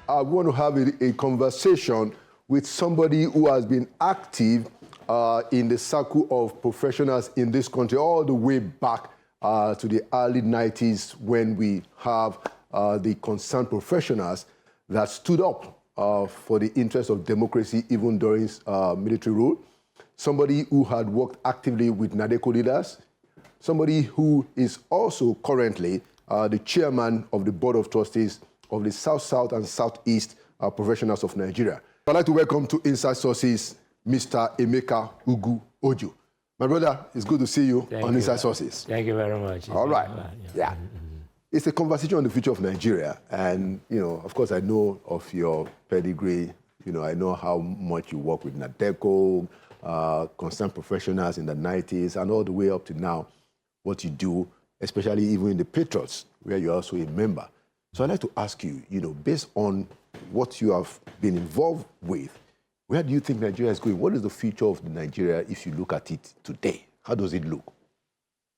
I want to have a conversation with somebody who has been active in the circle of professionals in this country all the way back to the early 90s, when we have the concerned professionals that stood up for the interest of democracy even during military rule. Somebody who had worked actively with NADECO leaders. Somebody who is also currently the chairman of the Board of Trustees of the South-South and Southeast Professionals of Nigeria. I'd like to welcome to Inside Sources, Mr. Emeka Ugwu-Oju. My brother, it's good to see you on Inside Sources. Thank you very much. All right. Yeah. It's a conversation on the future of Nigeria. And, you know, of course, I know of your pedigree. You know, I know how much you work with NADECO, concerned professionals in the 90s, and all the way up to now, what you do, especially even in the Patriots, where you're also a member. So I'd like to ask you, you know, based on what you have been involved with, where do you think Nigeria is going? What is the future of Nigeria if you look at it today? How does it look?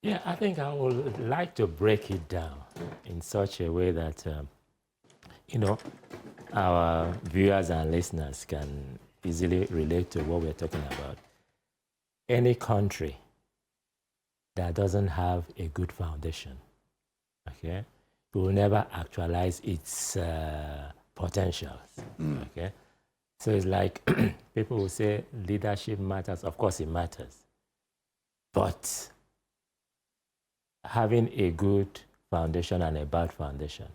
Yeah, I think I would like to break it down in such a way that, you know, our viewers and listeners can easily relate to what we're talking about. Any country that doesn't have a good foundation, okay, will never actualize its potentials, okay? So it's like people will say leadership matters. Of course it matters. But having a good foundation and a bad foundation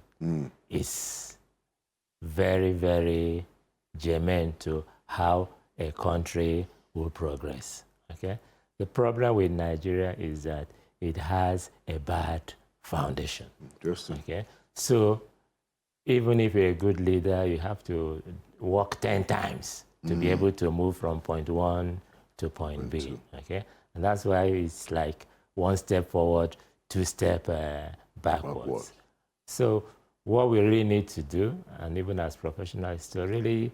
is very, very germane to how a country will progress, okay? The problem with Nigeria is that it has a bad foundation. Interesting. Okay, so even if you're a good leader, you have to work 10 times to be able to move from point one to point B. Okay, and that's why it's like one step forward, two steps backwards. So what we really need to do, and even as professionals, is to really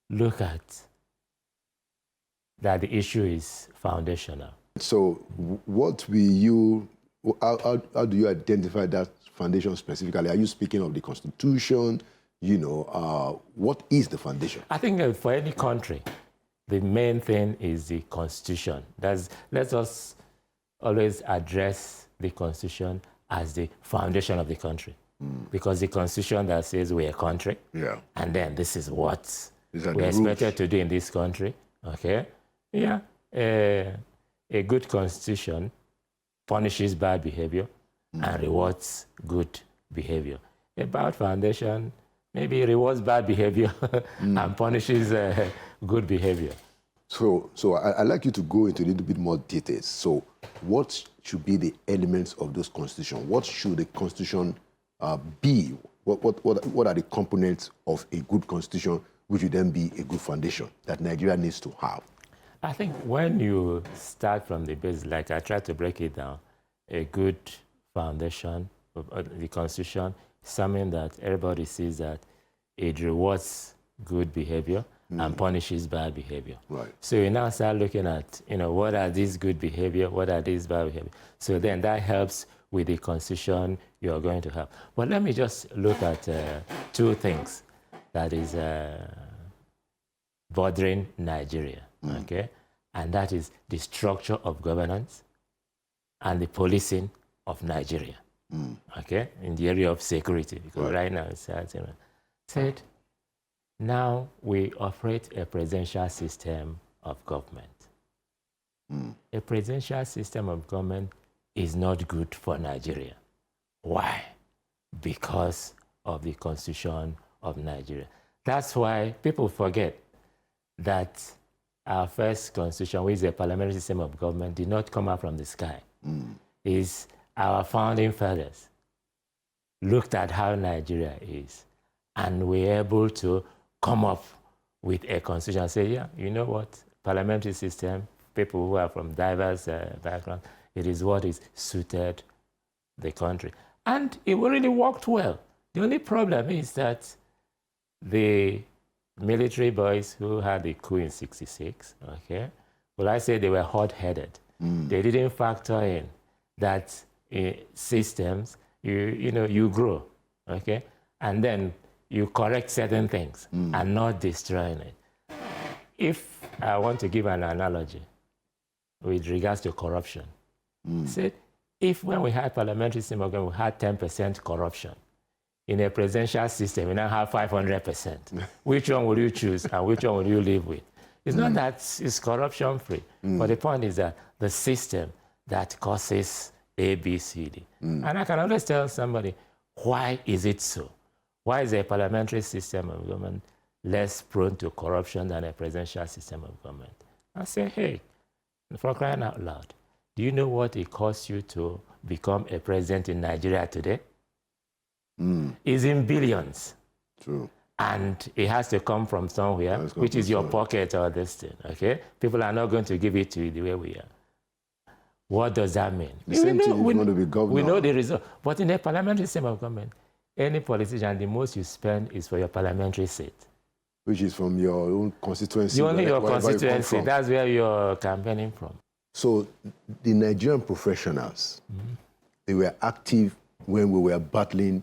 look at that the issue is foundational. So what will you, how do you identify that foundation specifically? Are you speaking of the Constitution? You know, what is the foundation? I think for any country, the main thing is the Constitution. Let us always address the Constitution as the foundation of the country. Because the Constitution that says we're a country, and then this is what we're expected to do in this country, okay? Yeah, a good Constitution punishes bad behavior and rewards good behavior. A bad foundation maybe rewards bad behavior and punishes good behavior. So I'd like you to go into a little bit more details. So what should be the elements of this Constitution? What should the Constitution be? What are the components of a good Constitution, which would then be a good foundation that Nigeria needs to have? I think when you start from the base, like I tried to break it down, a good foundation of the Constitution, something that everybody sees that it rewards good behavior and punishes bad behavior. Right. So you now start looking at, you know, what are these good behavior, what are these bad behavior. So then that helps with the Constitution you're going to have. But let me just look at two things that is bothering Nigeria, okay? And that is the structure of governance and the policing of Nigeria, okay? In the area of security, because right now it's said, now we operate a presidential system of government. A presidential system of government is not good for Nigeria. Why? Because of the Constitution of Nigeria. That's why people forget that our first constitution, which is a parliamentary system of government, did not come out from the sky. It's our founding fathers looked at how Nigeria is, and we're able to come up with a constitution and say, yeah, you know what, parliamentary system, people who are from diverse backgrounds, it is what is suited the country. And it really worked well. The only problem is that the military boys who had the coup in '66, okay, well, I say they were hot-headed. They didn't factor in that systems, you know, you grow, okay? And then you correct certain things and not destroying it. If I want to give an analogy with regards to corruption, say, if when we had parliamentary system of government, we had 10% corruption, in a presidential system, we now have 500%. Which one will you choose and which one will you live with? It's not that it's corruption-free, but the point is that the system that causes A, B, C, D. And I can always tell somebody, why is it so? Why is a parliamentary system of government less prone to corruption than a presidential system of government? I say, hey, for crying out loud, do you know what it costs you to become a president in Nigeria today? It's in billions. True. And it has to come from somewhere, which is your pocket or this thing, okay? People are not going to give it to you the way we are. What does that mean? The same thing if you want to be governor. We know the result. But in a parliamentary system of government, any politician, the most you spend is for your parliamentary seat. Which is from your own constituency. Only your constituency. That's where you're campaigning from. So the Nigerian professionals, they were active when we were battling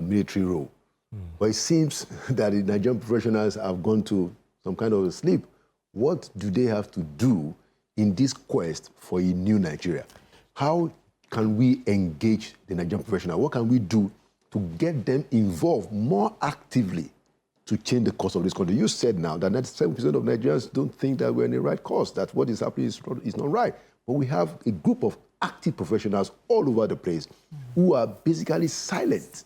military rule. But it seems that the Nigerian professionals have gone to some kind of a sleep. What do they have to do in this quest for a new Nigeria? How can we engage the Nigerian professionals? What can we do to get them involved more actively to change the course of this country? You said now that 97% of Nigerians don't think that we're in the right course, that what is happening is not right. But we have a group of active professionals all over the place who are basically silent.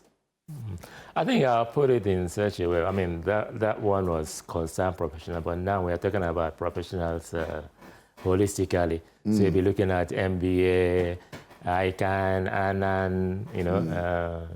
I think I'll put it in such a way. I mean, that one was concerned professional, but now we're talking about professionals holistically. So you'll be looking at MBA, ICANN, ANAN, you know,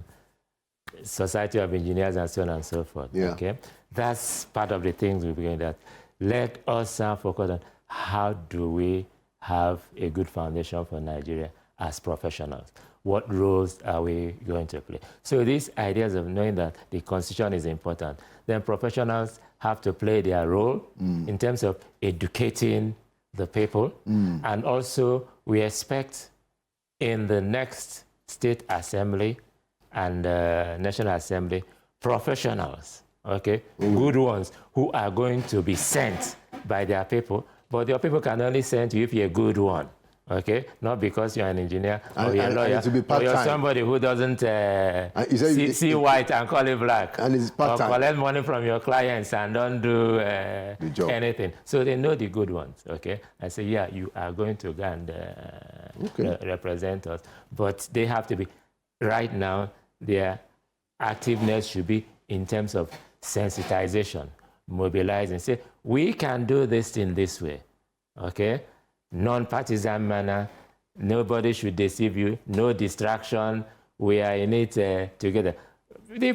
Society of Engineers, and so on and so forth. Yeah. Okay, that's part of the things we're doing. That let us now focus on how do we have a good foundation for Nigeria as professionals. What roles are we going to play? So these ideas of knowing that the Constitution is important, then professionals have to play their role in terms of educating the people. And also we expect in the next State Assembly and National Assembly, professionals, okay, good ones who are going to be sent by their people, but your people can only send you if you're a good one. Okay, not because you're an engineer or you're a lawyer, or you're somebody who doesn't see white and call it black, and it's part-time, or collect money from your clients and don't do anything. So they know the good ones, okay? I say, yeah, you are going to go and represent us, but they have to be, right now, their activeness should be in terms of sensitization, mobilizing, say, we can do this in this way, okay? Non-partisan manner, nobody should deceive you, no distraction, we are in it together. The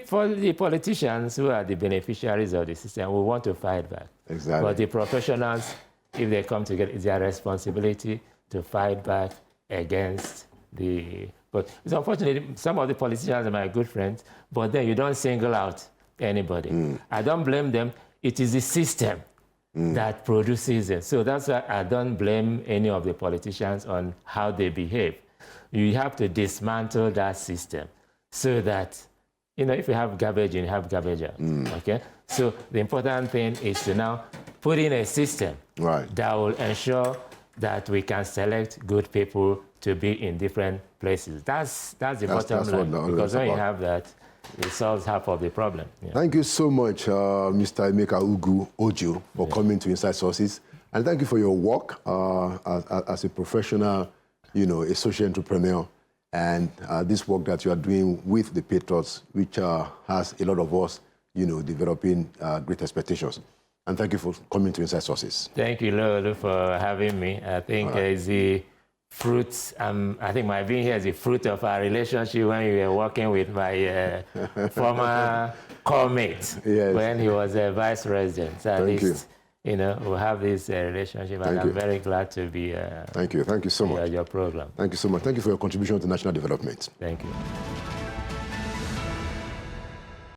politicians who are the beneficiaries of the system will want to fight back. Exactly. But the professionals, if they come together, it's their responsibility to fight back against the... But it's unfortunate, some of the politicians are my good friends, but then you don't single out anybody. I don't blame them, it is the system that produces it. So that's why I don't blame any of the politicians on how they behave. You have to dismantle that system so that, you know, if you have garbage, you have garbage out, okay? So the important thing is to now put in a system that will ensure that we can select good people to be in different places. That's the bottom line, because when you have that, it solves half of the problem. Yeah. Thank you so much, Mr. Emeka Ugwu-Oju, for coming to Inside Sources. And thank you for your work as a professional, you know, a social entrepreneur, and this work that you are doing with the Patriots, which has a lot of us, you know, developing great expectations. And thank you for coming to Inside Sources. Thank you, Lolo, for having me. I think it's the fruits, I think my being here is the fruit of our relationship when you were working with my former co-mate when he was a vice president. So at least, you know, we'll have this relationship, and I'm very glad to be Thank you so much. Your program. Thank you so much. Thank you for your contribution to national development. Thank you.